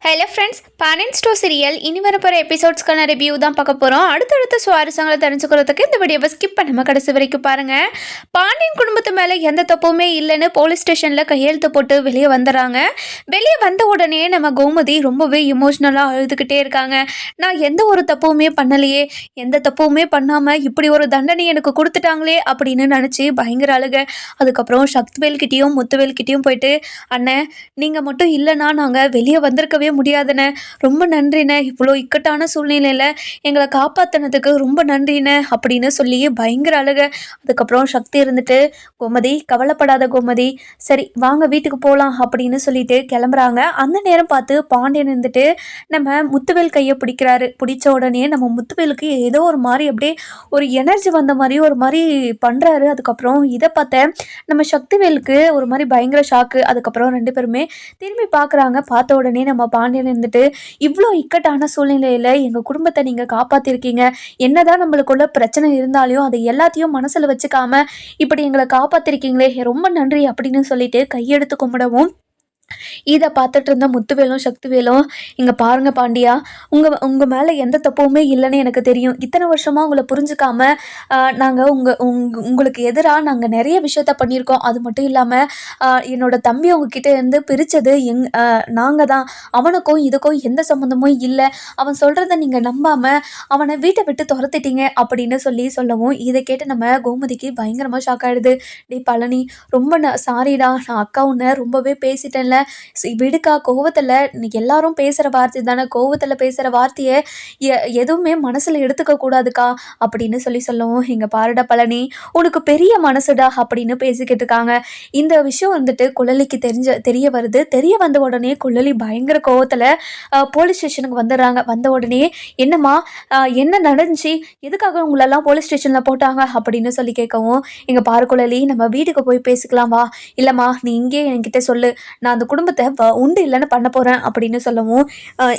Hello friends, Pandian store serial இனி வரப்போகிற எபிசோட்ஸ்க்கான review தான் பார்க்க போகிறோம். அடுத்தடுத்த சுவாரஸ்யங்களை தெரிஞ்சுக்கிறதுக்கு இந்த வீடியோவை ஸ்கிப் பண்ணாமல் கடைசி வரைக்கும் பாருங்கள். பாண்டியன் குடும்பத்து மேலே எந்த தப்புமே இல்லைன்னு போலீஸ் ஸ்டேஷனில் கையெழுத்து போட்டு வெளியே வந்துடுறாங்க. வெளியே வந்த உடனே நம்ம கோமதி ரொம்பவே இமோஷ்னலாக அழுதுகிட்டே இருக்காங்க. நான் எந்த ஒரு தப்புமே பண்ணலையே, எந்த தப்புமே பண்ணாமல் இப்படி ஒரு தண்டனை எனக்கு கொடுத்துட்டாங்களே அப்படின்னு நினச்சி பயங்கர அழுக. அதுக்கப்புறம் சக்திவேல்கிட்டையும் முத்துவேல்கிட்டையும் போயிட்டு, அண்ணன் நீங்கள் மட்டும் இல்லைன்னா நாங்கள் வெளியே வந்திருக்கவே முடியாதுண்ணே, ரொம்ப நன்றிண்ணே, இவ்வளோ இக்கட்டான சூழ்நிலையில் எங்களை காப்பாற்றினதுக்கு ரொம்ப நன்றிண்ணே அப்படின்னு சொல்லி பயங்கர அழுக. அதுக்கப்புறம் சக்தி இருந்துட்டு, கோமதி கவலைப்படாத கோமதி, சரி வாங்க வீட்டுக்கு போகலாம் அப்படின்னு சொல்லிட்டு கிளம்புறாங்க. அந்த நேரம் பார்த்து பாண்டியன் இருந்துட்டு நம்ம முத்துவேல் கையை பிடிக்கிறாரு. பிடிச்ச உடனே நம்ம முத்துவேலுக்கு ஏதோ ஒரு மாதிரி அப்படியே ஒரு எனர்ஜி வந்த மாதிரி ஒரு மாதிரி பண்ணுறாரு. அதுக்கப்புறம் இதை பார்த்த நம்ம சக்திவேலுக்கு ஒரு மாதிரி பயங்கர ஷாக்கு. அதுக்கப்புறம் ரெண்டு பேருமே திரும்பி பார்க்குறாங்க. பார்த்த உடனே நம்ம பாண்டியன் இருந்துட்டு, இவ்வளோ இக்கட்டான சூழ்நிலையில் எங்கள் குடும்பத்தை நீங்கள் காப்பாற்றிருக்கீங்க, என்னதான் நம்மளுக்குள்ள பிரச்சனை இருந்தாலும் அதை எல்லாத்தையும் மனசில் வச்சுக்காம இப்படி எங்களை காப்பாற்றிருக்கீங்களே, ரொம்ப நன்றி அப்படின்னு சொல்லிட்டு கையெடுத்து கும்பிடவும், இதை பார்த்துட்டு இருந்த முத்துவேலும் சக்திவேலும், இங்கே பாருங்க பாண்டியா, உங்கள் மேலே எந்த தப்புமே இல்லைன்னு எனக்கு தெரியும். இத்தனை வருஷமாக உங்களை புரிஞ்சுக்காம நாங்கள் உங்களுக்கு எதிராக நாங்கள் நிறைய விஷயத்த பண்ணியிருக்கோம். அது மட்டும் இல்லாமல் என்னோட தம்பி உங்ககிட்ட இருந்து பிரித்தது நாங்கள் தான். அவனுக்கும் இதுக்கும் எந்த சம்மந்தமும் இல்லை. அவன் சொல்கிறத நீங்கள் நம்பாமல் அவனை வீட்டை விட்டு துரத்திட்டீங்க அப்படின்னு சொல்லவும், இதை கேட்டு நம்ம கோமதிக்கு பயங்கரமாக ஷாக் ஆகிடுது. டே பழனி, ரொம்ப சாரிடா, நான் அக்கா உன்னை ரொம்பவே பேசிட்டேன்ல, விடுக்கா, கோவத்தில் எல்லாரும் பேசுகிற வார்த்தை தானே, கோவத்தில் பேசுகிற வார்த்தையை எதுவுமே மனசில் எடுத்துக்க கூடாதுக்கா அப்படின்னு சொல்லவும், இங்கே பாருடா பழனி, உனக்கு பெரிய மனசுடா அப்படின்னு பேசிக்கிட்டு இருக்காங்க. இந்த விஷயம் வந்துட்டு குழலிக்கு தெரிய வருது. தெரிய வந்த உடனே குழலி பயங்கர கோவத்தில் போலீஸ் ஸ்டேஷனுக்கு வந்துடுறாங்க. வந்த உடனே, என்னம்மா என்ன நடந்துச்சு, எதுக்காக உங்களெல்லாம் போலீஸ் ஸ்டேஷனில் போட்டாங்க அப்படின்னு சொல்லி கேட்கவும், இங்கே பாரு குழலி, நம்ம வீட்டுக்கு போய் பேசிக்கலாம் வா. இல்லைம்மா, நீ இங்கே என்கிட்ட சொல்லு, நான் அந்த குடும்பத்தை உண்டு இல்லைன்னு பண்ண போகிறேன் அப்படின்னு சொல்லவும்,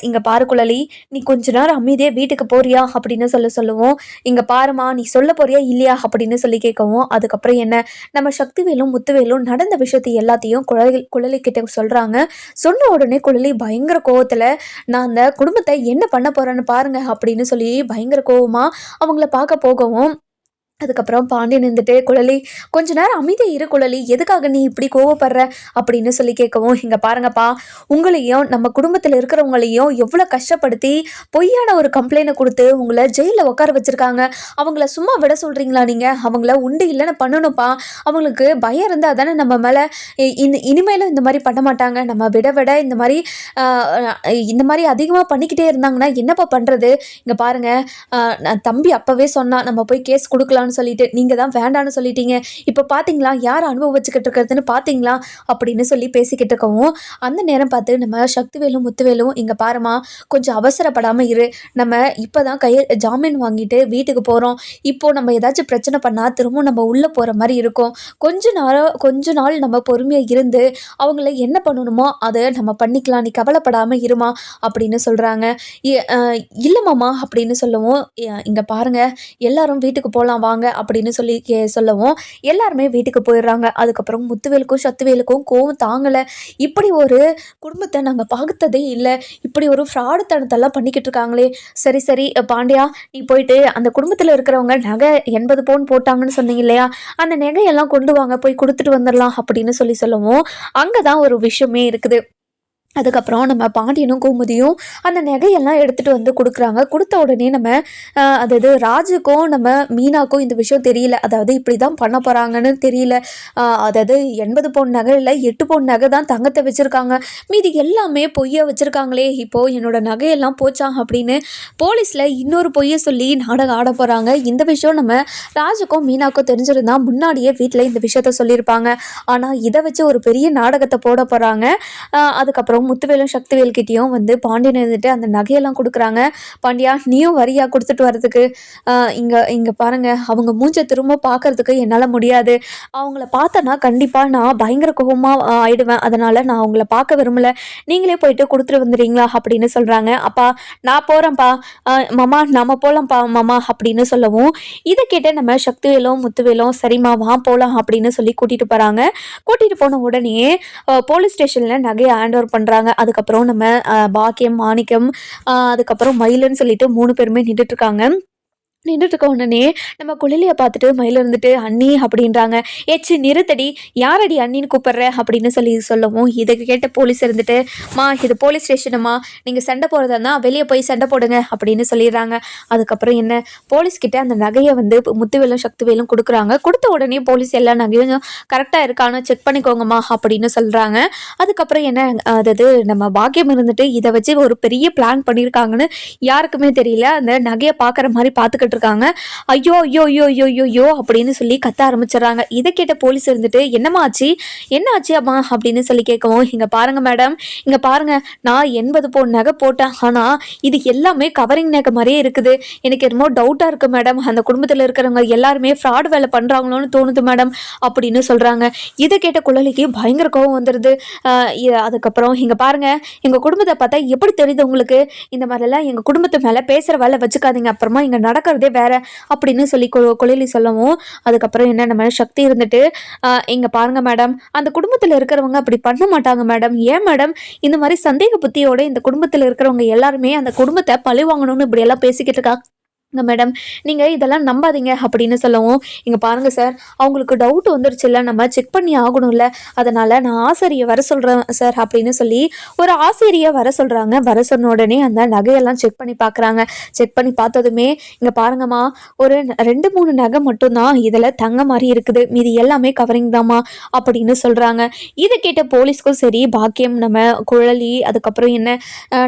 இங்கே பாரு குழலி, நீ கொஞ்ச நேரம் அமைதியாக வீட்டுக்கு போறியா அப்படின்னு சொல்லவும், இங்கே பாருமா, நீ சொல்ல போறியா இல்லையா அப்படின்னு சொல்லி கேட்கவும், அதுக்கப்புறம் என்ன, நம்ம சக்திவேலும் முத்துவேலும் நடந்த விஷயத்தை எல்லாத்தையும் குழலி கிட்ட சொல்கிறாங்க. சொன்ன உடனே குழலி பயங்கர கோவத்தில், நான் அந்த குடும்பத்தை என்ன பண்ண போகிறேன்னு பாருங்க அப்படின்னு சொல்லி பயங்கர கோவமாக அவங்கள பார்க்க போகவும், அதுக்கப்புறம் பாண்டியன் இருந்துட்டு, குழலி கொஞ்ச நேரம் அமைதியாக இரு குழலி, எதுக்காக நீ இப்படி கோவப்படுற அப்படின்னு சொல்லி கேட்கவும், இங்கே பாருங்கப்பா, உங்களையும் நம்ம குடும்பத்தில் இருக்கிறவங்களையும் எவ்வளோ கஷ்டப்படுத்தி பொய்யான ஒரு கம்ப்ளைண்ட்டை கொடுத்து உங்களை ஜெயிலில் உட்கார வச்சுருக்காங்க. அவங்கள சும்மா விட சொல்கிறீங்களா நீங்கள்? அவங்கள உண்டு இல்லைன்னு பண்ணணும்ப்பா. அவங்களுக்கு பயம் இருந்தால் தானே நம்ம மேலே இனிமேலும் இந்த மாதிரி பண்ண மாட்டாங்க. நம்ம விட இந்த மாதிரி அதிகமாக பண்ணிக்கிட்டே இருந்தாங்கன்னா என்னப்பா பண்ணுறது? இங்கே பாருங்கள், நான் தம்பி அப்போவே சொன்னால் நம்ம போய் கேஸ் கொடுக்கலான்னு சொல்லிட்டு, நீங்க தான் வேண்டான்னு சொல்லிட்டீங்க. இப்போ பாத்தீங்களா யார் அனுபவிச்சுக்கிட்டு இருக்கிறதுன்னு பாத்தீங்களா அப்படின்னு சொல்லி பேசிக்கிட்டு இருக்கவும், அந்த நேரம் பார்த்து நம்ம சக்திவேலும் முத்துவேலும், இங்க பாருமா, கொஞ்சம் அவசரப்படாம இரு, நம்ம இப்பதான் ஜாமீன் வாங்கிட்டு வீட்டுக்கு போறோம். இப்போ நம்ம ஏதாச்சும் பிரச்சனை பண்ணா திரும்ப நம்ம உள்ள போற மாதிரி இருக்கும். கொஞ்ச நாள் நம்ம பொறுமையா இருந்து அவங்கள என்ன பண்ணணுமோ அதை நம்ம பண்ணிக்கலாம், நீ கவலைப்படாம இருமா அப்படின்னு சொல்றாங்க. இல்லமாமா அப்படின்னு சொல்லவும், இங்க பாருங்க, எல்லாரும் வீட்டுக்கு போகலாம் வாங்க அப்படின்னு சொல்லி சொல்லவும், எல்லாருமே வீட்டுக்கு போயிடுறாங்க. அதுக்கப்புறம் முத்துவேலுக்கும் சக்திவேலுக்கும் கோவம் தாங்கலை. இப்படி ஒரு குடும்பத்தை நாங்கள் பார்த்ததே இல்லை, இப்படி ஒரு ஃப்ராடுத்தனத்தெல்லாம் பண்ணிக்கிட்டு இருக்காங்களே. சரி பாண்டியா, நீ போயிட்டு அந்த குடும்பத்தில் இருக்கிறவங்க நகை 80 பவுன் போட்டாங்கன்னு சொன்னீங்க இல்லையா, அந்த நகையெல்லாம் கொண்டு வாங்க, போய் கொடுத்துட்டு வந்துடலாம் அப்படின்னு சொல்லவும், அங்கே தான் ஒரு விஷயமே இருக்குது. அதுக்கப்புறம் நம்ம பாண்டியனும் கோமதியும் அந்த நகையெல்லாம் எடுத்துகிட்டு வந்து கொடுக்குறாங்க. கொடுத்த உடனே நம்ம அதாவது ராஜுக்கும் நம்ம மீனாக்கும் இந்த விஷயம் தெரியல, அதாவது இப்படி தான் பண்ண போகிறாங்கன்னு தெரியல. அதாவது 80 பவுன் நகை இல்லை, 8 பவுன் நகை தான் தங்கத்தை வச்சுருக்காங்க, மீதி எல்லாமே பொய்யை வச்சுருக்காங்களே, இப்போது என்னோட நகையெல்லாம் போச்சாங்க அப்படின்னு போலீஸில் இன்னொரு பொய்யை சொல்லி நாடகம் ஆட போகிறாங்க. இந்த விஷயம் நம்ம ராஜுக்கும் மீனாக்கும் தெரிஞ்சிருந்தா முன்னாடியே வீட்டில் இந்த விஷயத்த சொல்லியிருப்பாங்க. ஆனால் இதை வச்சு ஒரு பெரிய நாடகத்தை போட போகிறாங்க. அதுக்கப்புறம் முத்துவேலும் சக்திவேல்கிட்டையும் வந்து பாண்டியன் இருந்துட்டு அந்த நகையெல்லாம் கொடுக்குறாங்க. பாண்டியா, நீயும் வரியா கொடுத்துட்டு வர்றதுக்கு? இங்கே பாருங்க, அவங்க மூஞ்சை திரும்ப பார்க்கறதுக்கு என்னால் முடியாது. அவங்கள பார்த்தனா கண்டிப்பாக நான் பயங்கர கோபமாக ஆயிடுவேன். அதனால் நான் அவங்கள பார்க்க விரும்பலை. நீங்களே போயிட்டு கொடுத்துட்டு வந்துடுறீங்களா அப்படின்னு சொல்கிறாங்க. அப்பா நான் போகிறேன்ப்பா, மாமா நம்ம போகலாம்ப்பா மாமா அப்படின்னு சொல்லவும், இதை கேட்ட நம்ம சக்திவேலும் முத்துவேலும் சரிம்மா வா போகலாம் அப்படின்னு சொல்லி கூட்டிகிட்டு போகிறாங்க. கூட்டிகிட்டு போன உடனே போலீஸ் ஸ்டேஷனில் நகையை ஹேண்ட் ஓவர் பண்ணுறாங்க. பண்ணுறாங்க. அதுக்கப்புறம் நம்ம பாக்கியம், மாணிக்கம், அதுக்கப்புறம் மயிலுன்னு சொல்லிட்டு 3 பேருமே நின்றுட்டுருக்காங்க. நின்றுட்டு இருக்க உடனே நம்ம குழலியை பார்த்துட்டு மயில இருந்துட்டு அண்ணி அப்படின்றாங்க. ஏச்சி நிறுத்தடி, யாரடி அண்ணின்னு கூப்பிடுற அப்படின்னு சொல்லவும் இதுக்கு கேட்ட போலீஸ் இருந்துட்டு, மா இது போலீஸ் ஸ்டேஷனுமா, நீங்கள் சண்டை போகிறதா இருந்தால் வெளியே போய் சண்டை போடுங்க அப்படின்னு சொல்லிடுறாங்க. அதுக்கப்புறம் என்ன, போலீஸ்கிட்ட அந்த நகையை வந்து முத்துவேலும் சக்திவேலும் கொடுக்குறாங்க. கொடுத்த உடனே போலீஸ் எல்லா நகையும் கரெக்டாக இருக்கான்னு செக் பண்ணிக்கோங்கம்மா அப்படின்னு சொல்கிறாங்க. அதுக்கப்புறம் என்ன, அதாவது நம்ம பாக்கியம் இருந்துட்டு இதை வச்சு ஒரு பெரிய பிளான் பண்ணியிருக்காங்கன்னு யாருக்குமே தெரியல. அந்த நகையை பார்க்குற மாதிரி பார்த்துக்கிட்டு இருக்காங்க. ஐயோ ஐயோ ஐயோ ஐயோ ஐயோ அப்படின்னு சொல்லி கத்த ஆரம்பிச்சிடறாங்க. இதை கேட்ட போலீஸ் இருந்துட்டு, என்னம்மா ஆச்சு, என்ன ஆச்சு அம்மா அப்படின்னு சொல்லி கேட்கவும், இங்க பாருங்க மேடம், இங்க பாருங்க, நான் 80 பவுன் நகை போட்டேன், ஆனா இது எல்லாமே கவரிங் நகை மாதிரியே இருக்குது. எனக்கு என்னமோ டவுட்டா இருக்கு மேடம், அந்த குடும்பத்தில் இருக்கிறவங்க எல்லாருமே ஃப்ராட் வேலை பண்றாங்களோன்னு தோணுது மேடம் அப்படின்னு சொல்றாங்க. இதை கேட்ட குழலிக்கு பயங்கர கோவம் வந்துடுது. அதுக்கப்புறம் இங்க பாருங்க, எங்க குடும்பத்தை பார்த்தா எப்படி தெரியுது உங்களுக்கு, இந்த மாதிரிலாம் எங்க குடும்பத்து மேல பேசுற வேலை வச்சுக்காதீங்க, அப்புறமா இங்க நடக்கிறது வேற அப்படின்னு சொல்லி குழலி சொல்லவும், அதுக்கப்புறம் என்ன, நம்ம சக்தி இருந்துட்டு, இங்க பாருங்க மேடம், அந்த குடும்பத்தில் இருக்கிறவங்க அப்படி பண்ண மாட்டாங்க மேடம். ஏன் மேடம் இந்த மாதிரி சந்தேக புத்தியோட இந்த குடும்பத்தில் இருக்கிறவங்க எல்லாருமே அந்த குடும்பத்தை பழி வாங்கணும்னு இப்படி எல்லாம் பேசிக்கிட்டு இருக்காங்க மேடம், நீங்கள் இதெல்லாம் நம்பாதீங்க அப்படின்னு சொல்லவும், இங்கே பாருங்கள் சார், அவங்களுக்கு டவுட் வந்துருச்சுல்ல, நம்ம செக் பண்ணி ஆகணும்ல, அதனால் நான் ஆசிரியை வர சொல்கிறேன் சார் அப்படின்னு சொல்லி ஒரு ஆசிரியை வர சொல்கிறாங்க. வர சொன்ன உடனே அந்த நகையெல்லாம் செக் பண்ணி பார்க்குறாங்க. செக் பண்ணி பார்த்ததுமே, இங்கே பாருங்கம்மா, ஒரு 2-3 நகை மட்டும்தான் இதில் தங்க மாதிரி இருக்குது, மீதி எல்லாமே கவரிங் தாம்மா அப்படின்னு சொல்கிறாங்க. இதை கேட்ட போலீஸ்க்கும் சரி, பாக்கியம், நம்ம குழலி, அதுக்கப்புறம் என்ன,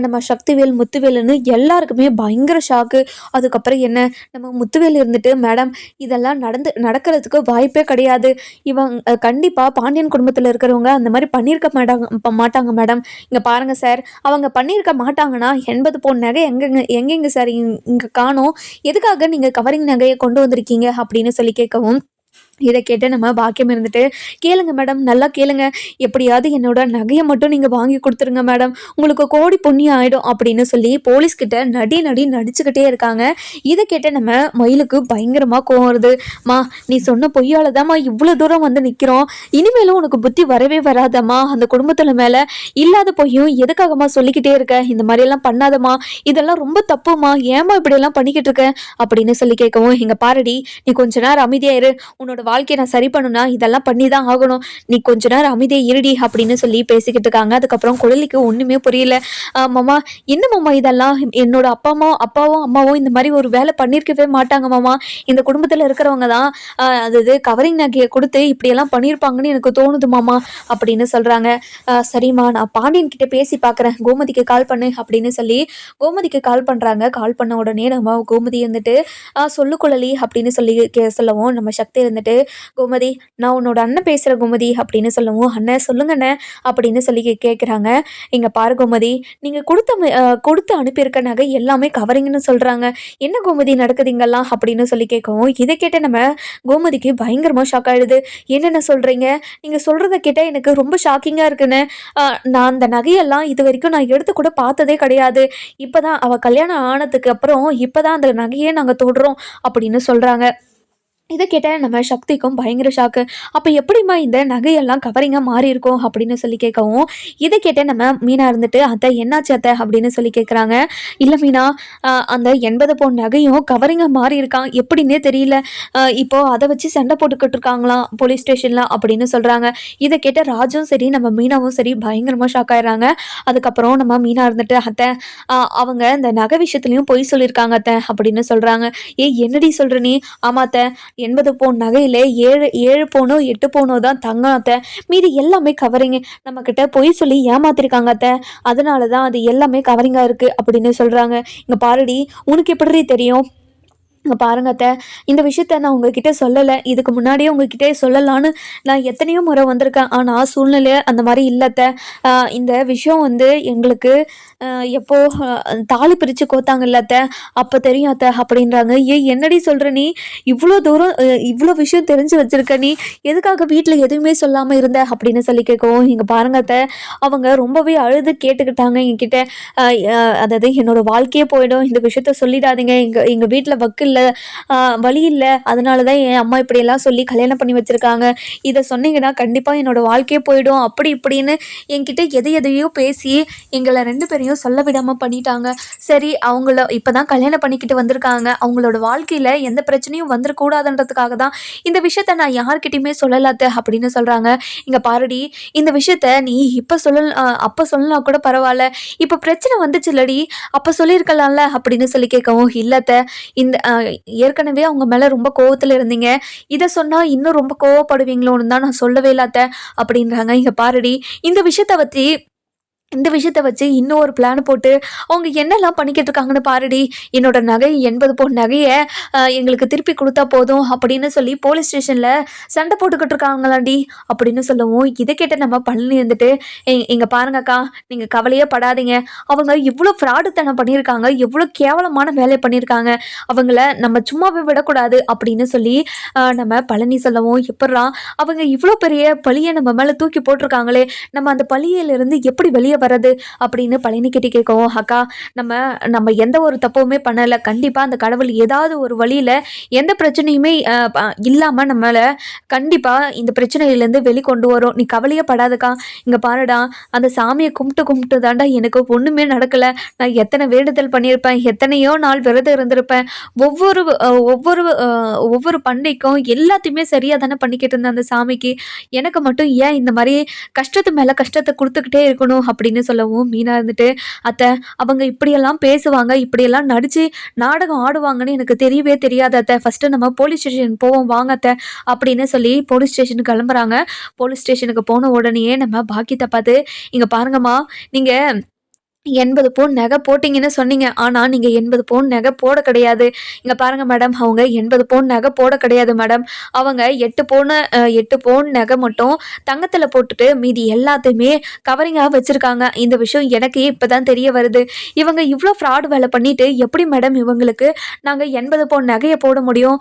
நம்ம சக்திவேல், முத்துவேலுன்னு எல்லாருக்குமே பயங்கர ஷாக்கு. அதுக்கப்புறம் என்ன, நம்ம முத்துவேல் இருந்துட்டு, மேடம் இதெல்லாம் நடக்கிறதுக்கு வாய்ப்பே கிடையாது, இவங்க கண்டிப்பா பாண்டியன் குடும்பத்தில் இருக்கிறவங்க அந்த மாதிரி பண்ணியிருக்க மாட்டாங்க மேடம். இங்க பாருங்க சார், அவங்க பண்ணியிருக்க மாட்டாங்கன்னா 80 பவுன் நகை எங்கெங்க சார் இங்க காணோம், எதுக்காக நீங்க கவரிங் நகையை கொண்டு வந்திருக்கீங்க அப்படின்னு சொல்லி கேட்கவும், இதை கேட்டு நம்ம பாக்கியம் இருந்துட்டு, கேளுங்க மேடம், நல்லா கேளுங்க, எப்படியாவது என்னோட நகையை மட்டும் நீங்கள் வாங்கி கொடுத்துருங்க மேடம், உங்களுக்கு கோடி புண்ணியம் ஆகிடும் அப்படின்னு சொல்லி போலீஸ்கிட்ட நடிச்சுக்கிட்டே இருக்காங்க. இதை கேட்டு நம்ம மயிலுக்கு பயங்கரமாக கோவம் வருது. மா, நீ சொன்ன பொய்யால தான்மா இவ்வளோ தூரம் வந்து நிற்கிறோம், இனிமேலும் உனக்கு புத்தி வரவே வராதம்மா, அந்த குடும்பத்தில் மேலே இல்லாத பொய்யும் எதுக்காகம்மா சொல்லிக்கிட்டே இருக்க, இந்த மாதிரியெல்லாம் பண்ணாதம்மா, இதெல்லாம் ரொம்ப தப்புமா, ஏமா இப்படியெல்லாம் பண்ணிக்கிட்டு இருக்க அப்படின்னு சொல்லி கேட்கவும், இங்கே பாருடி, நீ கொஞ்ச நேரம் அமைதியாயிரு, உன்னோட வாழ்க்கையை நான் சரி பண்ணுனா இதெல்லாம் பண்ணி தான் ஆகணும், நீ கொஞ்ச நேரம் அமைதியை இருடி அப்படின்னு சொல்லி பேசிக்கிட்டு இருக்காங்க. அதுக்கப்புறம் குழலிக்கு ஒன்றுமே புரியல. மாமா, என்ன மாமா இதெல்லாம், என்னோட அப்பாவும் அம்மாவும் இந்த மாதிரி ஒரு வேலை பண்ணியிருக்கவே மாட்டாங்க மாமா, இந்த குடும்பத்தில் இருக்கிறவங்க தான் அது கவரிங் நகையை கொடுத்து இப்படியெல்லாம் பண்ணியிருப்பாங்கன்னு எனக்கு தோணுது மாமா அப்படின்னு சொல்கிறாங்க. சரிம்மா, நான் பாண்டியன் கிட்ட பேசி பார்க்குறேன், கோமதிக்கு கால் பண்ணு அப்படின்னு சொல்லி கோமதிக்கு கால் பண்ணுறாங்க. கால் பண்ண உடனே நம்ம கோமதி இருந்துட்டு, சொல்லு குழலி அப்படின்னு சொல்லி சொல்லவும், நம்ம சக்தி இருந்துட்டு, கோமதி, நான் உன்னோட அண்ணன் பேசுகிறேன் கோமதி அப்படின்னு சொல்லவும், அண்ணன் சொல்லுங்கண்ணே அப்படின்னு சொல்லி கேட்குறாங்க. இங்கே பாரு கோமதி, நீங்கள் கொடுத்து அனுப்பியிருக்க நகை எல்லாமே கவரிங்னு சொல்கிறாங்க, என்ன கோமதி நடக்குதுங்கெல்லாம் அப்படின்னு சொல்லி கேட்கவும், இதை கேட்ட நம்ம கோமதிக்கு பயங்கரமாக ஷாக் ஆகிடுது. என்னென்ன சொல்கிறீங்க, நீங்கள் சொல்கிறத கேட்டால் எனக்கு ரொம்ப ஷாக்கிங்காக இருக்குன்னு, நான் அந்த நகையெல்லாம் இது வரைக்கும் நான் எடுத்து கூட பார்த்ததே கிடையாது, இப்போ தான் அவள் கல்யாணம் ஆனதுக்கு அப்புறம் இப்போ தான் அந்த நகையே நாங்கள் தொடுறோம் அப்படின்னு சொல்கிறாங்க. இதை கேட்ட நம்ம சக்திக்கும் பயங்கர ஷாக்கு. அப்போ எப்படிம்மா இந்த நகையெல்லாம் கவரிங்காக மாறி இருக்கும் அப்படின்னு சொல்லி கேட்கவும், இதை கேட்ட நம்ம மீனா இருந்துட்டு, அத்தை என்னாச்சு அத்தை அப்படின்னு சொல்லி கேட்குறாங்க. இல்லை மீனா, அந்த 80 பவுன் நகையும் கவரிங்காக மாறி இருக்கான், எப்படின்னே தெரியல, இப்போது அதை வச்சு சண்டை போட்டுக்கிட்டு இருக்காங்களாம் போலீஸ் ஸ்டேஷனில் அப்படின்னு சொல்கிறாங்க. இதை கேட்ட ராஜும் சரி, நம்ம மீனாவும் சரி பயங்கரமாக ஷாக் ஆயிடுறாங்க. அதுக்கப்புறம் நம்ம மீனா இருந்துட்டு, அத்தை அவங்க இந்த நகை விஷயத்துலையும் பொய் சொல்லியிருக்காங்க அத்தை அப்படின்னு சொல்கிறாங்க. என்னடி சொல்கிற நீ? ஆமாத்த, 80 பவுன் நகையில 7 பவுனோ 8 பவுனோ தான் தங்கம் அத்தை, மீதி எல்லாமே கவரிங், நம்ம கிட்ட பொய் சொல்லி ஏமாத்திருக்காங்க அத்தை, அதனால தான் அது எல்லாமே கவரிங்கா இருக்கு அப்படின்னு சொல்றாங்க. இங்க பாருடி, உனக்கு எப்படி தெரியும்? இங்கே பாருங்க அத்தை, இந்த விஷயத்த நான் உங்ககிட்ட சொல்லலை, இதுக்கு முன்னாடியே உங்ககிட்டே சொல்லலான்னு நான் எத்தனையோ முறை வந்திருக்கேன், ஆனால் சூழ்நிலை அந்த மாதிரி இல்லத்தை. இந்த விஷயம் வந்து எங்களுக்கு எப்போ தாலி பிரித்து கோத்தாங்கல்ல அத்தை, அப்போ தெரியும் அத்தை அப்படின்றாங்க. என்னடி சொல்கிற நீ, இவ்வளோ தூரம் இவ்வளோ விஷயம் தெரிஞ்சு வச்சுருக்க, நீ எதுக்காக வீட்டில் எதுவுமே சொல்லாமல் இருந்த அப்படின்னு சொல்லி கேட்கவும், இங்கே பாருங்க அத்தை, அவங்க ரொம்பவே அழுது கேட்டுக்கிட்டாங்க என்கிட்ட, அதாவது என்னோடய வாழ்க்கையே போயிடும், இந்த விஷயத்த சொல்லிடாதீங்க, எங்கள் வீட்டில் வக்கு இல்லை, வழி இல்லை, அதனால தான் என் அம்மா இப்படியெல்லாம் சொல்லி கல்யாணம் பண்ணி வச்சுருக்காங்க. இதை சொன்னீங்கன்னா கண்டிப்பாக என்னோடய வாழ்க்கையே போயிடும் அப்படி இப்படின்னு என்கிட்ட எதையோ பேசி எங்களை 2 பேரையும் சொல்ல விடாமல் பண்ணிட்டாங்க. சரி, அவங்கள இப்போ தான் கல்யாணம் பண்ணிக்கிட்டு வந்திருக்காங்க, அவங்களோட வாழ்க்கையில் எந்த பிரச்சனையும் வந்துடக்கூடாதுன்றதுக்காக தான் இந்த விஷயத்த நான் யார்கிட்டையுமே சொல்லலாத்த அப்படின்னு சொல்கிறாங்க. இங்கே பாருடி, இந்த விஷயத்த நீ இப்போ அப்போ சொல்லலாம் கூட பரவாயில்ல, இப்போ பிரச்சனை வந்துச்சுல்லடி அப்போ சொல்லியிருக்கலாம்ல அப்படின்னு சொல்லி கேட்கவும், இல்லத்த இந்த ஏற்கனவே அவங்க மேலே ரொம்ப கோவத்தில் இருந்தீங்க, இதை சொன்னால் இன்னும் ரொம்ப கோவப்படுவீங்களோன்னு தான் நான் சொல்லவே இல்லாத்த அப்படின்றாங்க. இங்கே பாருடி, இந்த விஷயத்த வச்சு இன்னும் ஒரு பிளான் போட்டு அவங்க என்னெல்லாம் பண்ணிக்கிட்டு இருக்காங்கன்னு பாருடி. என்னோட நகை 80 பவுன் நகையை எங்களுக்கு திருப்பி கொடுத்தா போதும் அப்படின்னு சொல்லி போலீஸ் ஸ்டேஷனில் சண்டை போட்டுக்கிட்டு இருக்காங்களாண்டி அப்படின்னு சொல்லவும், இதை கேட்ட நம்ம பழனி இருந்துட்டு, இங்கே பாருங்கக்கா, நீங்கள் கவலையே படாதீங்க, அவங்க இவ்வளோ ஃப்ராடுத்தனம் பண்ணியிருக்காங்க, எவ்வளோ கேவலமான வேலை பண்ணியிருக்காங்க, அவங்கள நம்ம சும்மாவே விடக்கூடாது அப்படின்னு சொல்லி நம்ம பழனி சொல்லவும், எப்பட்றா அவங்க இவ்வளோ பெரிய பழியை நம்ம மேலே தூக்கி போட்டிருக்காங்களே, நம்ம அந்த பழியிலிருந்து எப்படி வெளியே வர்றது அப்படின்னு பழனிக்கிட்ட கேட்கவும், அக்கா நம்ம எந்த ஒரு தப்புமே பண்ணலை, கண்டிப்பாக அந்த கடவுள் ஏதாவது ஒரு வழியில் எந்த பிரச்சனையுமே இல்லாமல் நம்மளை கண்டிப்பாக இந்த பிரச்சனையிலேருந்து வெளிக்கொண்டு வரும், நீ கவலையே படாதக்கா. இங்கே பாருடா, அந்த சாமியை கும்பிட்டு தாண்டா எனக்கு ஒன்றுமே நடக்கலை, நான் எத்தனை வேண்டுதல் பண்ணியிருப்பேன், எத்தனையோ நாள் விரதம் இருந்திருப்பேன், ஒவ்வொரு பண்டிகைக்கும் எல்லாத்தையுமே சரியாக தானே பண்ணிக்கிட்டு இருந்தேன் அந்த சாமிக்கு, எனக்கு மட்டும் ஏன் இந்த மாதிரி கஷ்டத்து மேலே கஷ்டத்தை கொடுத்துக்கிட்டே இருக்கணும் அப்படின்னு சொல்லவும், மீனா இருந்துட்டு, அத்தை அவங்க இப்படியெல்லாம் பேசுவாங்க, இப்படியெல்லாம் நடிச்சு நாடகம் ஆடுவாங்கன்னு எனக்கு தெரியவே தெரியாது அத்தை, ஃபர்ஸ்ட் நம்ம போலீஸ் ஸ்டேஷன் போவோம் வாங்க அத்தை அப்படின்னு சொல்லி போலீஸ் ஸ்டேஷனுக்கு கிளம்புறாங்க. போலீஸ் ஸ்டேஷனுக்கு போன உடனே நம்ம பாக்கியத்தை பார்த்து, இங்க பாருங்கம்மா, நீங்க 80 பவுன் நகை போட்டிங்கன்னு சொன்னீங்க, ஆனால் நீங்கள் 80 பவுன் நகை போட கிடையாது. இங்கே பாருங்கள் மேடம், அவங்க 80 பவுன் நகை போட கிடையாது மேடம், அவங்க 8 பவுன் நகை மட்டும் தங்கத்தில் போட்டுட்டு மீதி எல்லாத்தையுமே கவரிங்காக வச்சுருக்காங்க. இந்த விஷயம் எனக்கே இப்போ தான் தெரிய வருது. இவங்க இவ்வளோ ஃப்ராட் வேலை பண்ணிவிட்டு எப்படி மேடம் இவங்களுக்கு நாங்கள் 80 பவுன் நகையை போட முடியும்?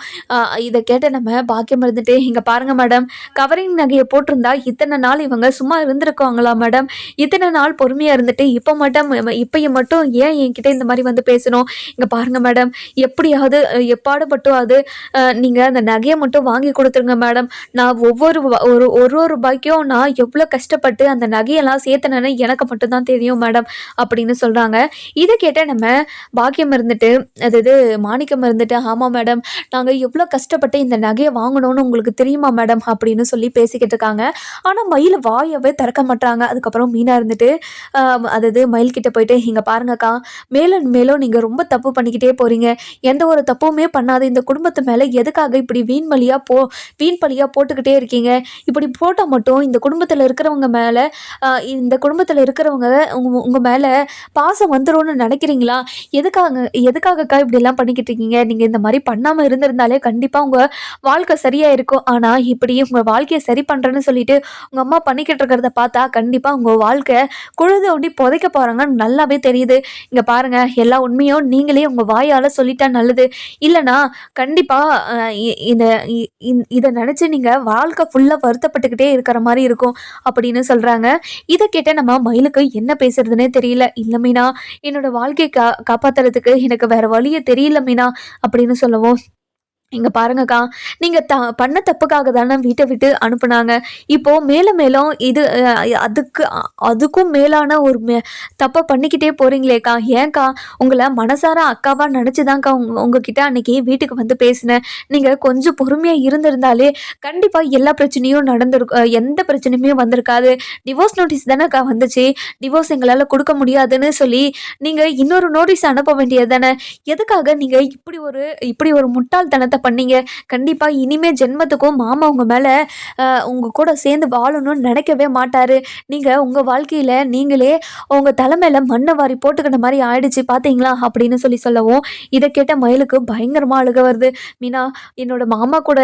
இதை கேட்ட நம்ம பாக்கியம் இருந்துட்டு, இங்கே பாருங்கள் மேடம், கவரிங் நகையை போட்டிருந்தா இத்தனை நாள் இவங்க சும்மா இருந்திருக்காங்களா மேடம்? இத்தனை நாள் பொறுமையாக இருந்துட்டு இப்பயும் மட்டும் ஏன் என்கிட்ட இந்த மாதிரி வந்து பேசணும்? இங்கே பாருங்க மேடம், எப்படியாவது எப்பாடுபட்டும் நீங்கள் அந்த நகையை மட்டும் வாங்கி கொடுத்துருங்க மேடம். நான் ஒரு ரூபாய்க்கும் நான் எவ்வளோ கஷ்டப்பட்டு அந்த நகையெல்லாம் சேர்த்தனேன்னு எனக்கு மட்டும்தான் தெரியும் மேடம் அப்படின்னு சொல்கிறாங்க. இதை கேட்ட நம்ம பாக்கியம் இருந்துட்டு, அதாவது மாணிக்கம் இருந்துட்டு, ஆமாம் மேடம், நாங்கள் எவ்வளோ கஷ்டப்பட்டு இந்த நகையை வாங்கணும்னு உங்களுக்கு தெரியுமா மேடம் அப்படின்னு சொல்லி பேசிக்கிட்டு இருக்காங்க. ஆனால் மயில் வாயவே திறக்க மாட்டாங்க. அதுக்கப்புறம் மீனா இருந்துட்டு, அதாவது மயில் கிட்ட போயிட்டு, இங்கே பாருங்கக்கா, மேலும் மேலும் நீங்கள் ரொம்ப தப்பு பண்ணிக்கிட்டே போகிறீங்க, எந்த ஒரு தப்புமே பண்ணாத இந்த குடும்பத்து மேலே எதுக்காக இப்படி வீண் பழியாக போட்டுக்கிட்டே இருக்கீங்க? இப்படி போட்டால் மட்டும் இந்த குடும்பத்தில் இருக்கிறவங்க உங்கள் மேலே பாசம் வந்துடும்னு நினைக்கிறீங்களா? எதுக்காகக்கா இப்படிலாம் பண்ணிக்கிட்டு இருக்கீங்க? நீங்கள் இந்த மாதிரி பண்ணாமல் இருந்திருந்தாலே கண்டிப்பாக உங்கள் வாழ்க்கை சரியாக இருக்கும். ஆனால் இப்படி உங்கள் வாழ்க்கையை சரி பண்ணுறேன்னு சொல்லிட்டு உங்கள் அம்மா பண்ணிக்கிட்டு இருக்கிறத பார்த்தா கண்டிப்பாக உங்கள் வாழ்க்கை குழுது ஒண்டி புதைக்க போகிறாங்கன்னு நல்லாவே தெரியுது. இங்கே பாருங்கள், எல்லா உண்மையும் நீங்களே உங்கள் வாயால் சொல்லிட்டா நல்லது, இல்லைனா கண்டிப்பாக இதை நினச்சி நீங்கள் வாழ்க்கை ஃபுல்லாக வருத்தப்பட்டுக்கிட்டே இருக்கிற மாதிரி இருக்கும் அப்படின்னு சொல்கிறாங்க. இதை கேட்ட நம்ம மயிலுக்கு என்ன பேசுறதுன்னே தெரியல. இல்லை மீனா, என்னோட வாழ்க்கையை காப்பாற்றுறதுக்கு எனக்கு வேற வழியே தெரியல மீனா அப்படின்னு சொல்லவும், இங்கே பாருங்கக்கா, நீங்கள் பண்ண தப்புக்காக தானே வீட்டை விட்டு அனுப்புனாங்க, இப்போது மேலும் இது அதுக்கும் மேலான ஒரு தப்பை பண்ணிக்கிட்டே போகிறீங்களேக்கா, ஏன்க்கா? உங்களை மனசார அக்காவாக நினச்சிதான்க்கா உங்ககிட்ட அன்னைக்கு வீட்டுக்கு வந்து பேசினேன். நீங்கள் கொஞ்சம் பொறுமையாக இருந்திருந்தாலே கண்டிப்பாக எல்லா பிரச்சனையும் நடந்திருக்கும், எந்த பிரச்சனையுமே வந்திருக்காது. டிவோர்ஸ் நோட்டீஸ் தானேக்கா வந்துச்சு, டிவோர்ஸ் எங்களால் கொடுக்க முடியாதுன்னு சொல்லி நீங்கள் இன்னொரு நோட்டீஸ் அனுப்ப வேண்டியது தானே? எதுக்காக நீங்கள் இப்படி ஒரு முட்டாள்தனத்தை பண்ணீங்க? கண்டிப்பா இனிமே ஜென்மத்துக்கும் மாமா உங்க மேல உங்க கூட சேர்ந்து வாழணும்னு நினைக்கவே மாட்டாரு. நீங்க உங்க வாழ்க்கையில நீங்களே உங்க தலைமையில மண்ணை வாரி போட்டுக்கிற மாதிரி ஆயிடுச்சு பாத்தீங்களா அப்படின்னு சொல்லவும், இதை கேட்ட மயிலுக்கு பயங்கரமா அழுக வருது. மீனா, என்னோட மாமா கூட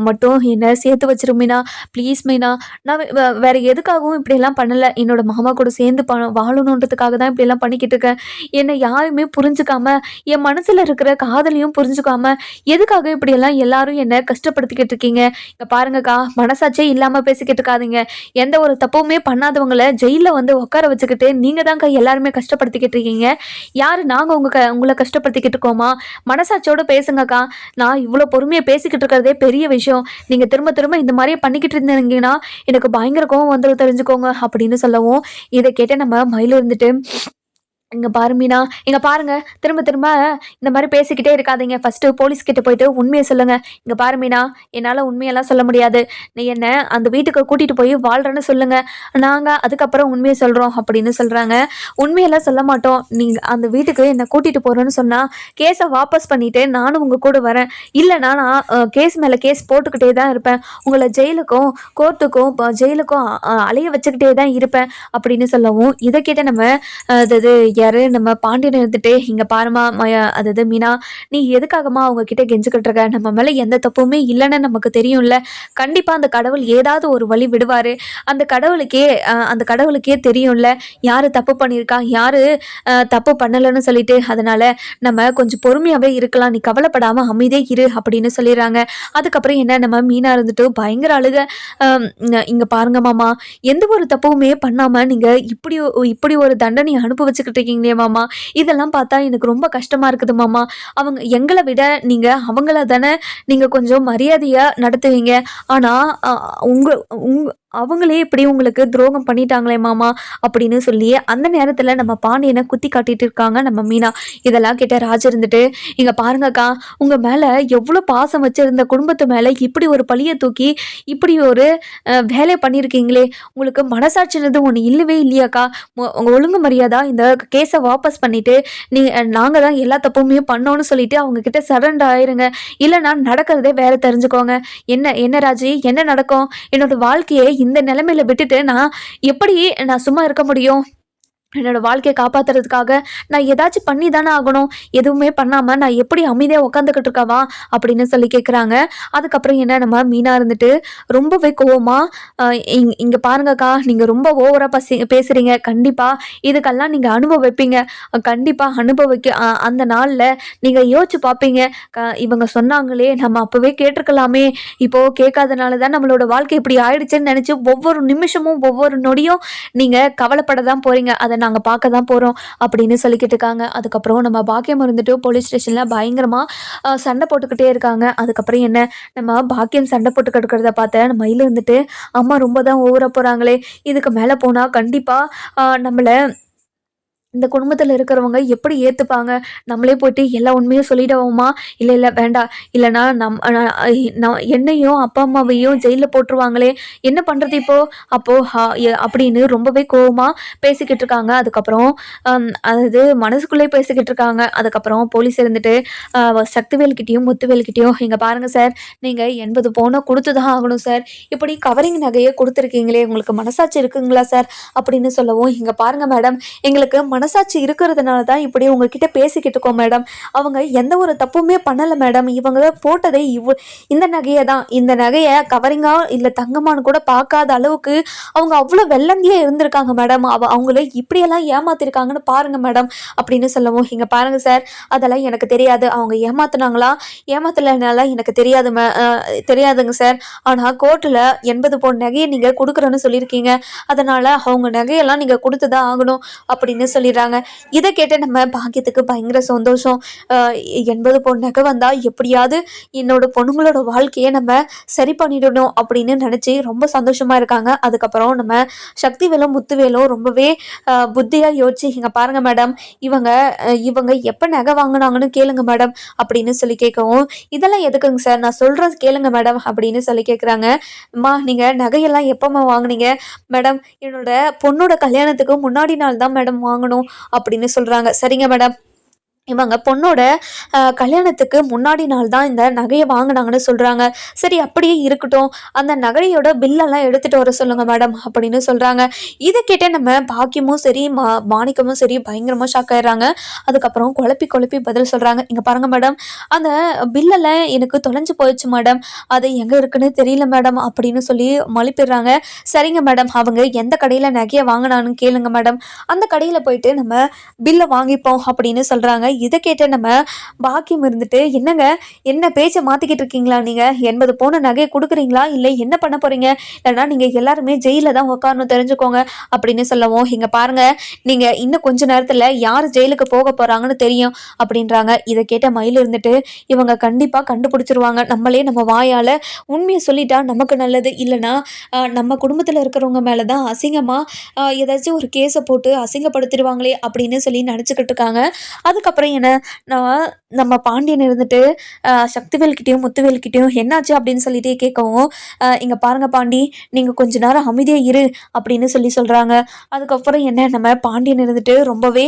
மட்டும் என்ன சேர்த்து வச்சிரு மீனா, ப்ளீஸ் மீனா, நான் வேற எதுக்காகவும் இப்படியெல்லாம் பண்ணல, என்னோட மாமா கூட சேர்ந்து வாழணுன்றதுக்காக தான் இப்படியெல்லாம் பண்ணிக்கிட்டு இருக்கேன். என்னை யாருமே புரிஞ்சுக்காம, என் மனசுல இருக்கிற காதலையும் புரிஞ்சுக்காம எதுக்காக இப்படியெல்லாம் எல்லாரும் என்ன கஷ்டப்படுத்திக்கிட்டு இருக்கீங்க? இங்க பாருங்கக்கா, மனசாட்சியே இல்லாம பேசிக்கிட்டு இருக்காதீங்க. எந்த ஒரு தப்புமே பண்ணாதவங்கள ஜெயில்ல வந்து உட்கார வச்சுக்கிட்டு நீங்க தான்க்கா எல்லாருமே கஷ்டப்படுத்திக்கிட்டு இருக்கீங்க. யாரு நாங்க உங்கள கஷ்டப்படுத்திக்கிட்டு இருக்கோமா? மனசாட்சியோட பேசுங்கக்கா. நான் இவ்வளோ பொறுமையா பேசிக்கிட்டு இருக்கிறதே பெரிய விஷயம். நீங்க திரும்ப திரும்ப இந்த மாரியே பண்ணிக்கிட்டு இருந்தீங்கன்னா, எனக்கு பயங்கர கோவம் வந்துரும் தெரிஞ்சுக்கோங்க அப்படின்னு சொல்லவும், இத கேட்டு நம்ம மயிலும் இருந்துட்டு இங்க பாரு மீனா, இங்க பாருங்க. திரும்ப திரும்ப இந்த மாரி பேசிக்கிட்டே இருக்காதீங்க. ஃபர்ஸ்ட்டு போலீஸ் கிட்ட போயிட்டு உண்மைய சொல்லுங்க. இங்க பாரு மீனா, என்னால உண்மையெல்லாம் சொல்ல முடியாது. நீ என்ன அந்த வீட்டுக்கு கூட்டிட்டு போய் வாழ்றேன்னு சொல்லுங்க. நாங்க அதுக்கப்புறம் உண்மைய சொல்றோம் அப்படின்னு சொல்றாங்க. உண்மையெல்லாம் சொல்ல மாட்டோம். நீங்க அந்த வீட்டுக்கு என்ன கூட்டிட்டு போறேன்னு சொன்னா, கேஸ வாபஸ் பண்ணிட்டு நானும் உங்க கூட வரேன். இல்லன்னா நான் கேஸ் மேல கேஸ் போட்டுக்கிட்டே தான் இருப்பேன். உங்கள ஜெயிலுக்கும், கோர்ட்டுக்கும், ஜெயிலுக்கும் அலைய வச்சுக்கிட்டே தான் இருப்பேன் அப்படின்னு சொல்லவும், இத கேட்ட நம்ம அதாவது யாரு நம்ம பாண்டியன் இருந்துட்டு, "இங்க பாரும்மா அதாவது மீனா, நீ எதுக்காகம்மா அவங்க கிட்ட கெஞ்சிக்கிட்டு இருக்க? நம்ம மேல எந்த தப்புமே இல்லன்னு நமக்கு தெரியும்ல. கண்டிப்பா அந்த கடவுள் ஏதாவது ஒரு வழி விடுவாரு. அந்த கடவுளுக்கே தெரியும்ல, யாரு தப்பு பண்ணியிருக்கா, யாரு தப்பு பண்ணலன்னு சொல்லிட்டு. அதனால நம்ம கொஞ்சம் பொறுமையாவே இருக்கலாம். நீ கவலைப்படாம அமைதியா இரு" அப்படின்னு சொல்லிர்றாங்க. அதுக்கப்புறம் என்ன நம்ம மீனா இருந்துட்டு பயங்கர அழுக. "இங்க பாருங்க மாமா, எந்த ஒரு தப்புமே பண்ணாம நீங்க இப்படி ஒரு தண்டனைய அனுபவிச்சுக்கிட்டு இருக்கீங்களே மாமா, இதெல்லாம் பார்த்தா எனக்கு ரொம்ப கஷ்டமா இருக்குது மாமா. அவங்க எங்கள விட நீங்க அவங்கள தானே நீங்க கொஞ்சம் மரியாதையா நடத்துவீங்க. ஆனா அ உங்க உங் அவங்களே இப்படி உங்களுக்கு துரோகம் பண்ணிட்டாங்களே மாமா அப்படின்னு சொல்லி அந்த நேரத்துல நம்ம பாண்டியனை குத்தி காட்டிட்டு இருக்காங்க நம்ம மீனா. இதெல்லாம் கேட்ட ராஜ் இருந்துட்டு, "இங்க பாருங்கக்கா, உங்க மேல எவ்வளோ பாசம் வச்சிருந்த குடும்பத்து மேல இப்படி ஒரு பழிய தூக்கி இப்படி ஒரு வேலைய பண்ணியிருக்கீங்களே, உங்களுக்கு மனசாட்சின்றது ஒண்ணு இல்லவே இல்லையாக்கா? உங்க ஒழுங்கு மரியாதையா இந்த கேஸ வாபஸ் பண்ணிட்டு, நாங்க தான் எல்லா தப்புமே பண்ணோம்னு சொல்லிட்டு அவங்க கிட்ட சரண்டர் ஆயிருங்க. இல்லன்னா நடக்கிறதே வேற தெரிஞ்சுக்கோங்க." "என்ன என்ன ராஜி, என்ன நடக்கும்? என்னோட வாழ்க்கைய இந்த நிலைமையில விட்டுட்டு எப்படி நான் சும்மா இருக்க முடியும்? என்னோட வாழ்க்கைய காப்பாத்துறதுக்காக நான் ஏதாச்சும் பண்ணி தானே ஆகணும். எதுவுமே பண்ணாம நான் எப்படி அமைதியா உட்காந்துக்கிட்டு இருக்கவா?" அப்படின்னு சொல்லி கேட்குறாங்க. அதுக்கப்புறம் என்ன நம்ம மீனா இருந்துட்டு ரொம்பவே கோவமா, "அ இங்க பாருங்கக்கா, நீங்க ரொம்ப ஓவரா பேசுறீங்க. கண்டிப்பா இதுக்கெல்லாம் நீங்க அனுபவிப்பீங்க. கண்டிப்பா அனுபவிக்க அந்த நாள்ல நீங்க யோசிச்சு பார்ப்பீங்க. இவங்க சொன்னாங்களே, நம்ம அப்பவே கேட்டுருக்கலாமே. இப்போ கேட்காதனால தான் நம்மளோட வாழ்க்கை இப்படி ஆயிடுச்சுன்னு நினைச்சு ஒவ்வொரு நிமிஷமும், ஒவ்வொரு நொடியும் நீங்க கவலைப்பட தான் போறீங்க. அத நாங்க பார்க்க தான் போறோம்" அப்படின்னு சொல்லிக்கிட்டு இருக்காங்க. அதுக்கப்புறம் நம்ம பாக்கியம் இருந்துட்டு போலீஸ் ஸ்டேஷன்ல பயங்கரமா சண்டை போட்டுக்கிட்டே இருக்காங்க. அதுக்கப்புறம் என்ன நம்ம பாக்கியம் சண்டை போட்டுக்கிட்டு இருக்கிறத பார்த்த நம்ம மயில் இருந்துட்டு, "அம்மா ரொம்ப தான் ஓவரா போறாங்களே. இதுக்கு மேல போனா கண்டிப்பா நம்மள இந்த குடும்பத்துல இருக்கிறவங்க எப்படி ஏத்துப்பாங்க? நம்மளே போயிட்டு எல்லா உண்மையும் சொல்லிடவோமா? இல்ல, இல்ல வேண்டாம். இல்லன்னா என்னையும், அப்பா, அம்மாவையும் ஜெயில்ல போட்டுருவாங்களே! என்ன பண்றது இப்போ? அப்போ அப்படின்னு ரொம்பவே கோவமா பேசிக்கிட்டு இருக்காங்க. அதுக்கப்புறம் அதாவது மனசுக்குள்ளேயே பேசிக்கிட்டு இருக்காங்க. அதுக்கப்புறம் போலீஸ் இருந்துட்டு சக்திவேல் கிட்டயும், முத்துவேல் கிட்டயும், "இங்க பாருங்க சார், நீங்க 80 பவுன குடுத்து தான் ஆகணும் சார். இப்படி கவரிங் நகைய குடுத்துருக்கீங்களே, உங்களுக்கு மனசாட்சி இருக்குங்களா சார்?" அப்படின்னு சொல்லவும், "இங்க பாருங்க மேடம், எங்களுக்கு மனசாட்சி இருக்கிறதுனால தான் இப்படி உங்ககிட்ட பேசிக்கிட்டு இருக்கோம் மேடம். அவங்க எந்த ஒரு தப்புமே பண்ணல மேடம். இவங்க போட்டதே இந்த நகைய தான். இந்த நகைய கவரிங்கா இல்ல தங்கமான்னு கூட பார்க்காத அளவுக்கு அவங்க அவ்வளோ வெள்ளந்தியா இருந்திருக்காங்க மேடம். அவங்கள இப்படியெல்லாம் ஏமாத்திருக்காங்கன்னு பாருங்க மேடம்" அப்படின்னு சொல்லவும், "இங்க பாருங்க சார், அதெல்லாம் எனக்கு தெரியாது. அவங்க ஏமாத்துனாங்களா, ஏமாத்தலைனால எனக்கு தெரியாதுங்க சார். ஆனா கோர்ட்ல 80 பவுன் நகையை நீங்க கொடுக்குறேன்னு சொல்லியிருக்கீங்க. அதனால அவங்க நகையெல்லாம் நீங்க கொடுத்து தான் ஆகணும்" அப்படின்னு சொல்லிடுறாங்க. இதை கேட்டு நம்ம பாக்கியத்துக்கு பயங்கர சந்தோஷம். 80 பவுன் நகை வந்தா எப்படியாவது என்னோட பொண்ணுங்களோட வாழ்க்கையை நம்ம சரி பண்ணிடணும் அப்படின்னு நினைச்சு ரொம்ப சந்தோஷமா இருக்காங்க. அதுக்கப்புறம் நம்ம சக்திவேலும் முத்துவேலும் ரொம்பவே புத்தியா யோசிச்சு, "இங்க பாருங்க மேடம், இவங்க எப்ப நகை வாங்கினாங்கன்னு கேளுங்க மேடம்" அப்படின்னு சொல்லி கேட்கவும், "இதெல்லாம் எதுக்குங்க சார், நான் சொல்றேன் கேளுங்க மேடம்" அப்படின்னு சொல்லி கேட்குறாங்க. "அம்மா, நீங்க நகையெல்லாம் எப்பம்மா வாங்குனீங்க?" "மேடம், என்னோட பொண்ணோட கல்யாணத்துக்கு முன்னாடி நாள் தான் மேடம் வாங்கணும்" அப்படின்னு சொல்றாங்க. "சரிங்க மேடம், இவங்க பொண்ணோட கல்யாணத்துக்கு முன்னாடி நாள் தான் இந்த நகையை வாங்கினாங்கன்னு சொல்கிறாங்க. சரி, அப்படியே இருக்கட்டும். அந்த நகையோட பில்லெல்லாம் எடுத்துகிட்டு வர சொல்லுங்கள் மேடம்" அப்படின்னு சொல்கிறாங்க. இதை கேட்டே நம்ம பாக்கியமும் சரி மாணிக்கமும் சரி பயங்கரமாக ஷாக் ஆயிடுறாங்க. அதுக்கப்புறம் குழப்பி குழப்பி பதில் சொல்கிறாங்க. "இங்கே பாருங்கள் மேடம், அந்த பில்லெல்லாம் எனக்கு தொலைஞ்சு போயிடுச்சு மேடம். அது எங்கே இருக்குன்னு தெரியல மேடம்" அப்படின்னு சொல்லி மழுப்பிடுறாங்க. "சரிங்க மேடம், அவங்க எந்த கடையில் நகையை வாங்கினான்னு கேளுங்க மேடம். அந்த கடையில் போயிட்டு நம்ம பில்லை வாங்கிப்போம்" அப்படின்னு சொல்கிறாங்க. இதை கேட்ட நம்ம பாக்கியம் இருந்துட்டு, என்னங்க என்ன பேச்சை மாத்திக்கிட்டு இருக்கீங்களா நீங்க? 80 பவுன் நகையை கொடுக்குறீங்களா, இல்லை என்ன பண்ண போறீங்க? இல்லைன்னா நீங்க எல்லாருமே ஜெயில தான் உட்காரணும் தெரிஞ்சுக்கோங்க அப்படின்னு சொல்லவும், இங்க பாருங்க, நீங்க இன்னும் கொஞ்ச நேரத்துல யார் ஜெயிலுக்கு போக போறாங்கன்னு தெரியும் அப்படின்றாங்க. இதை கேட்ட மயில் இருந்துட்டு, இவங்க கண்டிப்பா கண்டுபிடிச்சிருவாங்க, நம்மளே நம்ம வாயால உண்மையை சொல்லிட்டா நமக்கு நல்லது, இல்லைன்னா நம்ம குடும்பத்துல இருக்கிறவங்க மேலதான் அசிங்கமா ஏதாச்சும் ஒரு கேஸை போட்டு அசிங்கப்படுத்திடுவாங்களே அப்படின்னு சொல்லி நினச்சிக்கிட்டு இருக்காங்க. அதுக்கப்புறம் என்ன, நான் நம்ம பாண்டியன் இருந்துட்டு சக்திவேல்கிட்டயும் முத்துவேல்கிட்டயும் என்னாச்சு அப்படின்னு சொல்லிட்டு கேட்கவும், இங்க பாருங்க பாண்டி, நீங்க கொஞ்ச நேரம் அமைதியா இரு அப்படின்னு சொல்லி சொல்றாங்க. அதுக்கப்புறம் என்ன, நம்ம பாண்டியன் இருந்துட்டு ரொம்பவே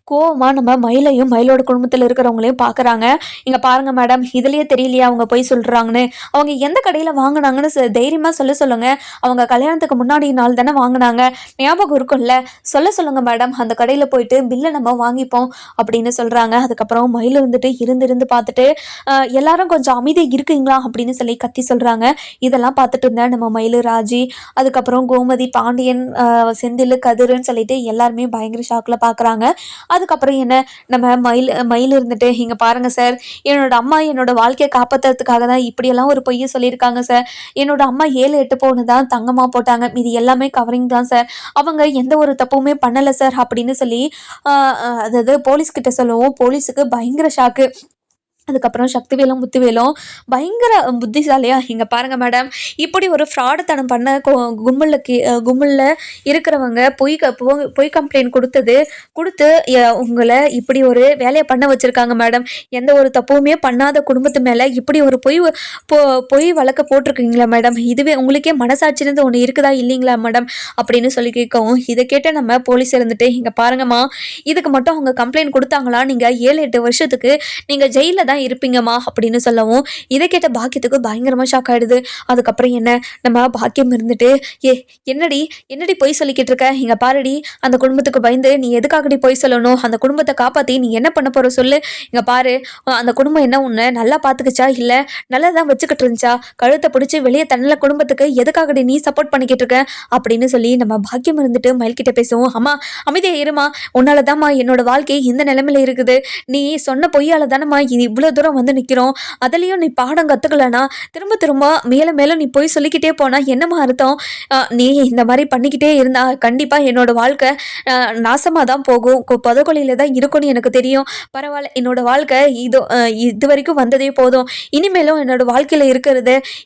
கோவமா நம்ம மயிலையும் மயிலோட குடும்பத்தில் இருக்கிறவங்களையும் பார்க்குறாங்க. இங்கே பாருங்க மேடம், இதுலேயே தெரியலையா அவங்க போய் சொல்கிறாங்கன்னு? அவங்க எந்த கடையில் வாங்கினாங்கன்னு தைரியமாக சொல்லுங்க. அவங்க கல்யாணத்துக்கு முன்னாடி நாள் தானே வாங்கினாங்க, ஞாபகம் இருக்கும்ல? சொல்லுங்க மேடம், அந்த கடையில் போயிட்டு பில்லை நம்ம வாங்கிப்போம் அப்படின்னு சொல்கிறாங்க. அதுக்கப்புறம் மயில் இருந்துட்டு இருந்து பார்த்துட்டு, எல்லாரும் கொஞ்சம் அமைதி இருக்குங்களா அப்படின்னு சொல்லி கத்தி சொல்கிறாங்க. இதெல்லாம் பார்த்துட்டு இருந்தேன் நம்ம மயில், ராஜி, அதுக்கப்புறம் கோமதி, பாண்டியன், செந்தில், கதிருன்னு சொல்லிட்டு எல்லாருமே பயங்கர ஷாக்கில் பார்க்குறாங்க. அதுக்கப்புறம் என்ன, நம்ம மயில் மயில் இருந்துட்டு, இங்கே பாருங்க சார், என்னோட அம்மா என்னோட வாழ்க்கையை காப்பாற்றுறதுக்காக தான் இப்படியெல்லாம் ஒரு பொய்யை சொல்லியிருக்காங்க சார். என்னோட அம்மா 7-8 பவுன் தான் தங்கமாக போட்டாங்க, இது எல்லாமே கவரிங் தான் சார். அவங்க எந்த ஒரு தப்புமே பண்ணலை சார் அப்படின்னு சொல்லி அதாவது போலீஸ்கிட்ட சொல்லவும், போலீஸுக்கு பயங்கர ஷாக்கு. அதுக்கப்புறம் சக்திவேலும் முத்துவேலும் பயங்கர புத்திசாலியா, இங்கே பாருங்க மேடம், இப்படி ஒரு ஃப்ராடுத்தனம் பண்ண கும்பலில் இருக்கிறவங்க பொய் கம்ப்ளைண்ட் கொடுத்து உங்களை இப்படி ஒரு வேலையை பண்ண வச்சுருக்காங்க மேடம். எந்த ஒரு தப்புமே பண்ணாத குடும்பத்து மேலே இப்படி ஒரு பொய் வழக்க போட்டிருக்கீங்களா மேடம்? இதுவே உங்களுக்கே மனசாட்சின்னு ஒன்று இருக்குதா இல்லைங்களா மேடம் அப்படின்னு சொல்லி கேட்கவும், இதை கேட்ட நம்ம போலீஸ் இருந்துட்டு, இங்கே பாருங்கம்மா, இதுக்கு மட்டும் அவங்க கம்ப்ளைண்ட் கொடுத்தாங்களா, நீங்கள் 7-8 வருஷத்துக்கு நீங்கள் ஜெயிலில் தான் இருப்பீங்கம்மா அப்படின்னு சொல்லவும், இதை கேட்ட பாக்கியத்துக்கு பயங்கரமாக ஷாக் ஆகிடுது. அதுக்கப்புறம் என்ன, நம்ம பாக்கியம் இருந்துட்டு, என்னடி பொய் சொல்லிக்கிட்டு இருக்க? இங்கே பாருடி, அந்த குடும்பத்துக்கு பயந்து நீ எதுக்காகடி பொய் சொல்லணும்? அந்த குடும்பத்தை காப்பாற்றி நீ என்ன பண்ண போகிற சொல்லு. இங்கே பாரு, அந்த குடும்பம் என்ன உன்னை நல்லா பார்த்துக்குச்சா, இல்லை நல்லா தான் வச்சுக்கிட்டு இருந்துச்சா? கழுத்தை பிடிச்சி வெளியே தன்னல குடும்பத்துக்கு எதுக்காகடி நீ சப்போர்ட் பண்ணிக்கிட்டு இருக்க அப்படின்னு சொல்லி நம்ம பாக்கியம் இருந்துட்டு மயில்கிட்ட பேசுவோம். அம்மா அமைதியா இருமா, உன்னால தான்மா என்னோட வாழ்க்கை இந்த நிலைமையில இருக்குது. நீ சொன்ன பொய்யால தானம்மா இவ்வளோ தூரம் வந்து நிற்கிறோம். அதுலேயும் நீ பாடம் கற்றுக்கலனா திரும்ப மேலே நீ போய் சொல்லிக்கிட்டே போனால் என்னம்மா அர்த்தம்? நீ இந்த மாதிரி பண்ணிக்கிட்டே இருந்தா கண்டிப்பாக என்னோட வாழ்க்கை நாசமாக தான் போகும், புதகொலியில் தான் இருக்கும்னு எனக்கு தெரியும். பரவாயில்ல, என்னோட வாழ்க்கை இது வரைக்கும் வந்ததே போதும். இனிமேலும் என்னோட வாழ்க்கையில்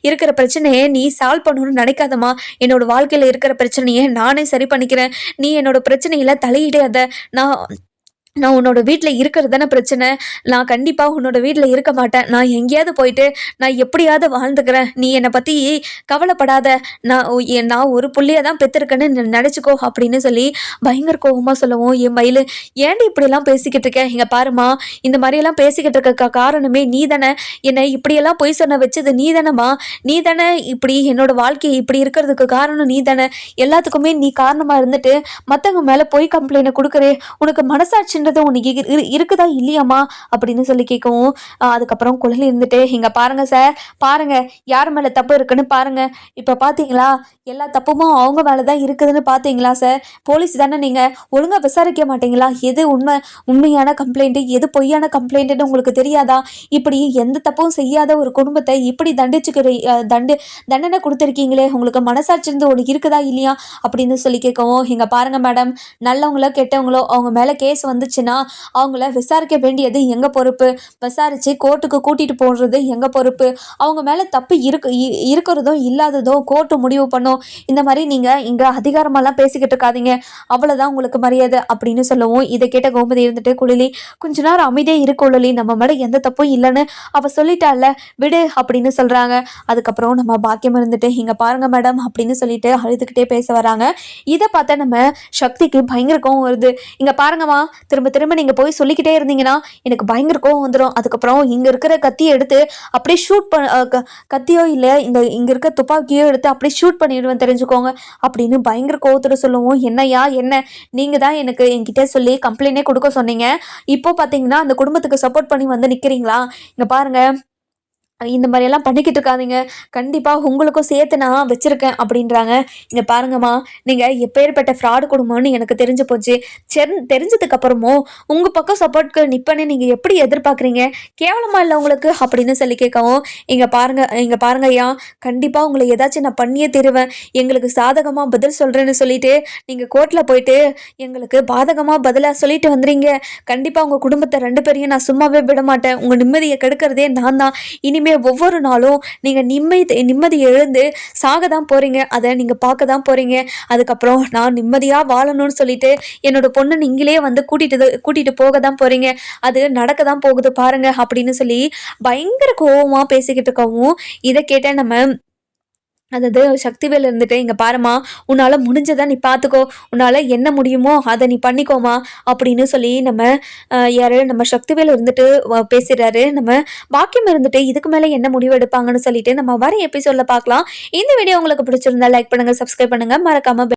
இருக்கிற பிரச்சனையை நீ சால்வ் பண்ணணும்னு நினைக்காதம்மா. என்னோட வாழ்க்கையில் இருக்கிற பிரச்சனையை நானே சரி பண்ணிக்கிறேன். நீ என்னோட பிரச்சனையில் தலையிடாத. நான் உன்னோட வீட்டில் இருக்கிறது தானே பிரச்சனை. நான் கண்டிப்பாக உன்னோட வீட்டில் இருக்க மாட்டேன். நான் எங்கேயாவது போயிட்டு நான் எப்படியாவது வாழ்ந்துக்கிறேன். நீ என்னை பற்றி கவலைப்படாத. நான் ஒரு புள்ளையை தான் பெற்றிருக்கேன்னு நினச்சிக்கோ அப்படின்னு சொல்லி பயங்கர கோபமாக சொல்லவும், என் மயில், ஏன்டி இப்படியெல்லாம் பேசிக்கிட்டு இருக்கேன்? இங்கே பாருமா, இந்த மாதிரியெல்லாம் பேசிக்கிட்டு இருக்க காரணமே நீ தானே. என்னை இப்படியெல்லாம் பொய் சொன்ன வச்சது நீ தானேம்மா. நீ தானே இப்படி என்னோட வாழ்க்கை இப்படி இருக்கிறதுக்கு காரணம் நீ தானே. எல்லாத்துக்குமே நீ காரணமாக இருந்துட்டு மற்றவங்க மேலே பொய் கம்ப்ளைண்ட் கொடுக்குறே. உனக்கு மனசாட்சி உனக்கு இருக்குதா இல்லையாமா அப்படின்னு சொல்லி கேட்கவும், அதுக்கப்புறம் குழலி இருந்துட்டு, இங்க பாருங்க சார், பாருங்க யார் மேல தப்பு இருக்குன்னு பாருங்க. இப்ப பாத்தீங்களா, எல்லா தப்புமும் அவங்க மேலதான் இருக்குதுன்னு பாத்தீங்களா சார்? போலீஸ் தானே, நீங்க ஒழுங்கா விசாரிக்க மாட்டீங்களா? எது உண்மையான கம்ப்ளைண்ட், எது பொய்யான கம்ப்ளைண்ட்னு உங்களுக்கு தெரியாதா? இப்படி எந்த தப்பும் செய்யாத ஒரு குடும்பத்தை இப்படி தண்டனை கொடுத்துருக்கீங்களே, உங்களுக்கு மனசாட்சி இருந்து ஒன்று இருக்குதா இல்லையா அப்படின்னு சொல்லி கேட்கவும், இங்க பாருங்க மேடம், நல்லவங்களோ கெட்டவங்களோ அவங்க மேல கேஸ் வந்துச்சுன்னா அவங்கள விசாரிக்க வேண்டியது எங்க பொறுப்பு. விசாரிச்சு கோர்ட்டுக்கு கூட்டிட்டு போடுறது எங்க பொறுப்பு. அவங்க மேல தப்பு இருக்கிறதோ இல்லாததோ கோர்ட்டு முடிவு பண்ணும். இந்த மாதிரி நீங்க இங்க அதிகாரமெல்லாம் பேசிக்கிட்டு இருக்காதீங்க, அவ்வளவுதான் உங்களுக்கு மரியாதை அப்படின்னு சொல்லவும், இதை கேட்ட கோமதி இருந்துட்டு, குழலி கொஞ்ச நேரம் அமைதியே இருக்கு குழலி, நம்ம மேல எந்த தப்பும் இல்லைன்னு அவ சொல்லிட்டால, விடு அப்படின்னு சொல்றாங்க. அதுக்கப்புறம் நம்ம பாக்கியம் இருந்துட்டு, இங்க பாருங்க மேடம் அப்படின்னு சொல்லிட்டு அழுதுகிட்டே பேச வராங்க. இதை பார்த்தா நம்ம சக்திக்கு பயங்கர கோவம் வருது. இங்க பாருங்கம்மா, திரும்ப நீங்க போய் சொல்லிக்கிட்டே இருந்தீங்கன்னா எனக்கு பயங்கர கோவம் வந்துடும். அதுக்கப்புறம் இங்க இருக்கிற கத்தியை எடுத்து அப்படியே கத்தியோ இல்லை இங்க இருக்க துப்பாக்கியோ எடுத்து அப்படியே ஷூட் பண்ணிடுவேன் தெரிஞ்சுக்கோங்க அப்படின்னு பயங்கர கோவத்தோட சொல்லுவோம். என்னையா என்ன, நீங்க தான் என்கிட்ட சொல்லி கம்ப்ளைண்டே கொடுக்க சொன்னீங்க, இப்போ பாத்தீங்கன்னா அந்த குடும்பத்துக்கு சப்போர்ட் பண்ணி வந்து நிக்கிறீங்களா? இங்க பாருங்க, இந்த மாதிரியெல்லாம் பண்ணிக்கிட்டு இருக்காதீங்க. கண்டிப்பா உங்களுக்கும் சேர்த்து நான் வச்சிருக்கேன் அப்படின்றாங்க. இங்க பாருங்கம்மா, நீங்க எப்பேர்ப்பட்ட ஃப்ராடு குடும்பம்னு எனக்கு தெரிஞ்சு போச்சு. தெரிஞ்சதுக்கு அப்புறமும் உங்க பக்கம் சப்போர்ட்க்கு நிப்பேன்னு நீங்க எப்படி எதிர்பார்க்குறீங்க? கேவலமா இல்ல உங்களுக்கு? அப்படின்னு சொல்லி கேட்கவும், இங்க பாருங்க ஐயா, கண்டிப்பா உங்கள ஏதாச்சும் நான் பண்ணியே தீருவேன். எங்களுக்கு சாதகமா பதில் சொல்றேன்னு சொல்லிட்டு, நீங்க கோர்ட்ல போயிட்டு எங்களுக்கு பாதகமா பதிலா சொல்லிட்டு வந்துறீங்க. கண்டிப்பா உங்க குடும்பத்த 2 பேரையும் நான் சும்மாவே விட மாட்டேன். உங்க நிம்மதிய கெடுக்கிறதே நான் தான். இனிமே ஒவ்வொரு நாளும் நீங்க நிம்மதி இழந்து சாக தான் போறீங்க. அதை நீங்க பார்க்க தான் போறீங்க. அதுக்கப்புறம் நான் நிம்மதியா வாழணும்னு சொல்லிட்டு என்னோட பொண்ணு நீங்களே வந்து கூட்டிட்டு போக தான் போறீங்க. அது நடக்க தான் போகுது பாருங்க அப்படின்னு சொல்லி பயங்கர கோவமா பேசிக்கிட்டு இருக்கவும், இதை கேட்ட நம்ம அதாவது சக்திவேல் இருந்துட்டு, "இங்க பாரும்மா, உன்னால முடிஞ்சத நீ பார்த்துக்கோ. உன்னால என்ன முடியுமோ அத நீ பண்ணிக்கோமா" அப்படின்னு சொல்லி நம்ம சக்திவேல் இருந்துட்டு பேசுறாரு. நம்ம பாக்கியம் இருந்துட்டு இதுக்கு மேல என்ன முடிவு எடுப்பாங்கன்னு சொல்லிட்டு நம்ம வர எபிசோட்ல பார்க்கலாம். இந்த வீடியோ உங்களுக்கு பிடிச்சிருந்தா லைக் பண்ணுங்க, சப்ஸ்கிரைப் பண்ணுங்க. மறக்காம